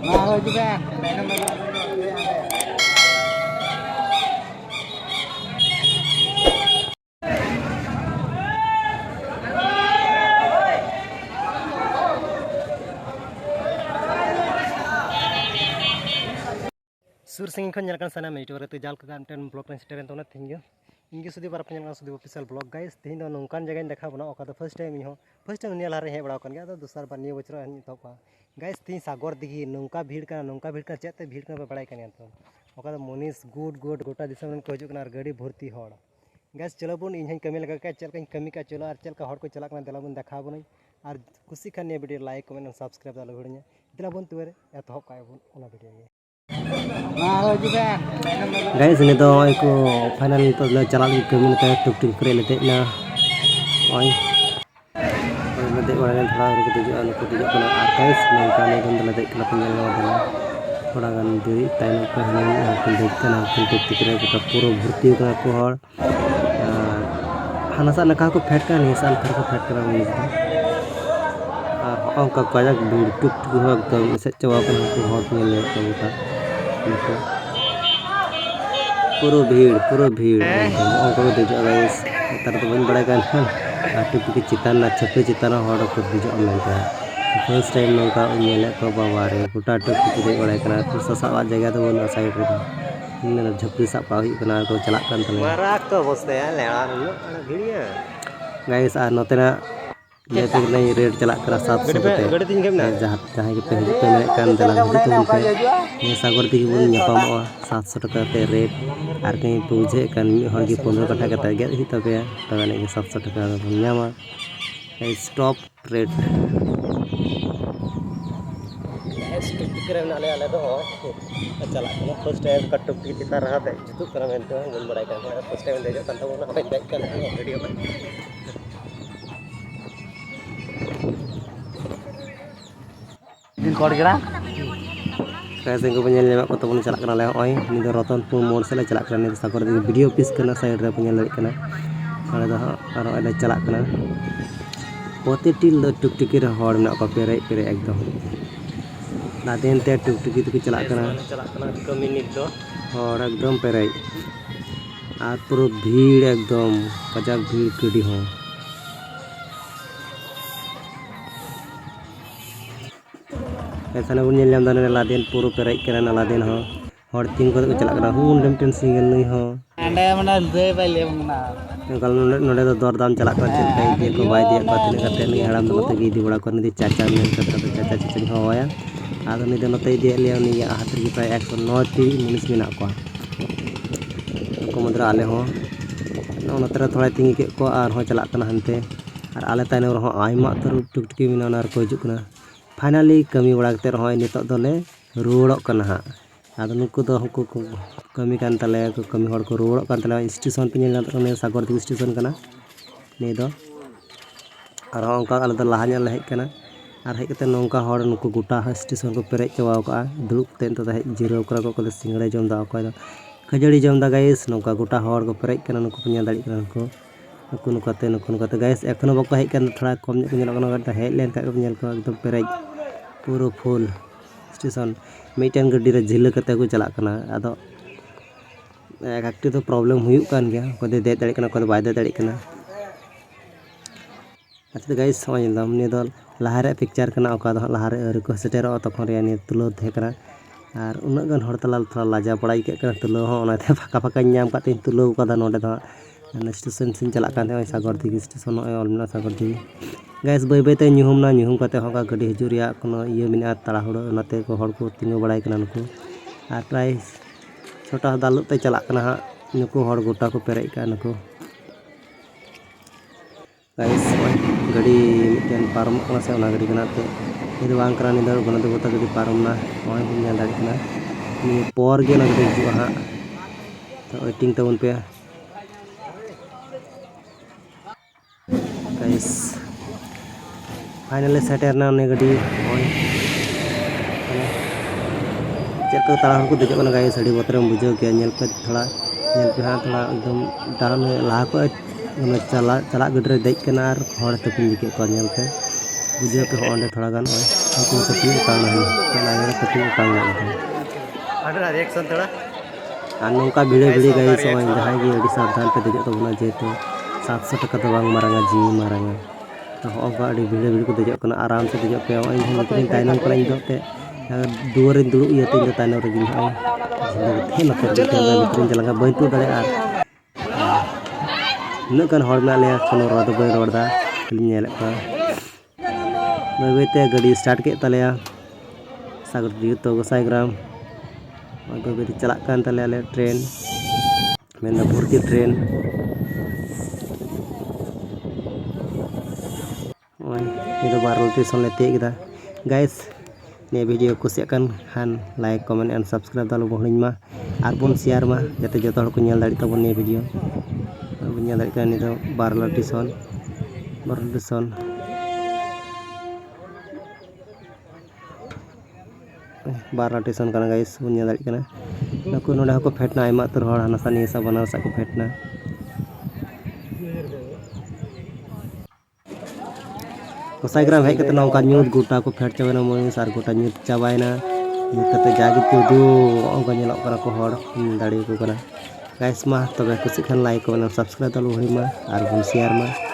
Nah, juga. Sur singin kon nyalakan sana me itu jal ke kanten blog ren seteran tona tinggi ingi sudi para penyelenggaraan sudi official blog guys tihin do nongkan jaga dekha bana oka do first time inho first time niya lare he bada kan ga do dusar bar niya bochro ani to pa guys tihin sagor digi nongka bhid ka chete bhid kana badai kan to oka do monis good gota disam ko hijuk kana ar gadi bhorti hor guys chalo bun inhain kami laga ka chel kan kami ka chalo ar chel ka hor ko chalak kana dela bun dekha bun ar kusi khan niya video like comment and subscribe dala bhudnya dela bun tuere etohop ka bun ona video ge guys ini tuh aku final itu adalah jalan ke mana tuk keren letek nah oi letek orang yang telah aku tujuh kena guys nongkan itu letek kena penyelenggaraan adalah orang diri time ke hanya aku tuk keren kita pura bukti ke aku hor hana saat nak aku pet kan ini saat aku pet kan ini aku kajak tuk gua tuh set jawaban aku hor penyelenggaraan kita पूरा भीड़ उनको दीजिए guys तर तो बन बड़ा kan टुक के चितान छपे चितान हड़ को दीजिए मेनते फर्स्ट टाइम नौका उन्हें को बाबारे गोटा टुक के बड़ा kan तो ससावा जगह तो बन साइड रे इन झपरी सा पाही कना को चला kan तले माराक तो बसते है लेड़ा भीड़िया गाइस आ नोतेना ये तो नहीं रेट चला कर 700 जहाँ के पे मेरे कान दला तो पे ये सागर ती बन ᱧᱟᱯᱟᱢᱚᱜᱼᱟ 700 टका ते रेट आर कहीं पूछे kan हर की 15 कट्ठा कता गेद ही तबे तबे ने 700 टका बन ᱧᱟᱢᱟ स्टॉप रेट स्टॉप करे नाले आले तो चला कना फर्स्ट टाइम कटुक की चिता रहा दे जुतु करा मेनते बन बड़ाय kan फर्स्ट टाइम दे kan तो ना बैक kan वीडियो में दिन कोड करा कैसे को पेnyel lemak ko tabun chalak kana le hoy ni do Ratanpur मोड़ से ले चलक kana ni सागर वीडियो पीस kana साइड रे पेnyel ले kana ale do aro ele chalak kana प्रतिटिल do टुकटुकी रे हड़ ना को पेरे एकदम नादेन ते टुकटुकी तो चलक kana कमी नित दो हड़ एकदम पेरे आर पूरा भीड़ एकदम कजाक भीड़ कडी हो ऐसा ना बुनियाल जाम दाने लादेन पूरा पेराई करना लादेन हो हर तीन को चला करना हूँ डेमटेन सिंगल नहीं हो अंडे मना दे पहले मना कल नोड़े तो दौर दाम चला कर चलता है दिया को बाय दिया को तीन करते नहीं हराम तो तक इदी बड़ा करने दी चाचा में करता तो चाचा चिचन हो आया आदमी नहीं तो नते दिया लिया नहीं हाथ की प्राय 109 मुनिस में ना को मदरा आले हो ना तरह थोड़ा तीन के को आर हो चला करना हंते और आले ताने और हो आयमा तो टुकटुकी में ना को हिजुक ना फाइनली कमी बड़ा कते रहोय नितक दोले रुवाड़ोक कना हा आदो नुकु दो हुकु कमी कान तले को कमी हड़ को रुवाड़ोक कान तले स्टेशन पे नेल ने सागर दी स्टेशन कना ने दो आर onka आले दो लाहा नेल हेज कना आर हेज कते नोंका हड़ नुकु गोटा स्टेशन को पेरेज चवाव का दुलुक तेन तो हेज जिरो करा को सिंगड़े जम दा अकोय दो खजड़ी जम दा गाइस नोंका गोटा हड़ को पेरेज कना नुकु पेnya दाड़ी कना नुकु नुकु गाइस एखनो बको हेज कना थोड़ा कम ने पेnyel कना हेज लेन का पेnyel को एकदम पेरेज पूरा फुल स्टेशन मिटन गड्डी रे झिल कते को चला कना आदो एकटी तो प्रॉब्लम हुयुक कान गया को दे दे दाड़ी कना को बाय दे दाड़ी कना अच्छा गाइस होय दम ने दो लाहारे पिक्चर कना ओका दो लाहारे अर को सेटेरो तखन रे ने तुलो थे कना आर उना गन हर तलाल थोड़ा लाजा पड़ाई के कना तुलो हो ओना थे फाका फाका ᱧᱟᱢ काते तुलो का नोडे दो स्टेशन सिन चला कान थे सागर दी स्टेशन होय अलमना सागर दी गाइस बै बै ते ñuhum ना ñuhum काते होका गड्डी हिजु रिया कोनो इये मिना ताड़ाहुड़ो नाते को हड़ को तिंगो बड़ाई कना नुकु आर प्राय छोटा दालु ते चला कना हा नुकु हड़ गोटा को पेरेज का नुकु गाइस गड्डी मिटन पारम कना से ओना गड्डी कना ते इदो बांग करा निदर गना दो गोटा गड्डी पारम ना होय बुनिया दाड़ी कना नि पर गे ना गड्डी हिजु हा तो वेटिंग तबन पे गाइस फाइनली सेटर ना ने गड्डी होय चेक को ताला को देजो कना गाइस अड़ी बतर में बुझो के नेल पे थोड़ा एकदम डाउन लाहा को चला गड्डी रे देज कना और हड़ तपिन के को नेल पे बुझो के होंडे थोड़ा गान होय itu kecil utang nah kecil utang ada reaction थोड़ा nongka bile guys soalnya jahay gi adi sabadan pe dejok tabuna jeto 700 taka do bang maranga ji maranga to onka adi bile ko dejok kana aram se dejok pe oi hin tainon kora indok te duarin dulu iya te tainon regi hai te na te bitrin jalanga bantu dale ar nu kan hor na le kono rod bai rodda nyele pa bai gadi start ke talaya sagar to gosai gram bai chalak kan talaya train menda burki train oi itu baru station le te kita guys ne video kusiakan han like comment and subscribe dalu bohlin ma ar bon share ma jate joto hor ko nyel dali tabon ne video nyel dali kan itu baru station बारह station करना guys बुनिया दाड़ी करना नको नोडा को फेटना आयमा तर हड़ हनासा निसा बनारसा को फेटना गोसाईग्राम हेज कते नौका न्यूट गोटा को फेट चाबाना मोनी सार गोटा न्यूट चाबायना न्यूट कते जागी कुदू ओंका नेलो करा को हड़ दाड़ी को करा गाइस मा तबे कुछ खान लाइक और सब्सक्राइब दलो हड़ी मा आर शेयर मा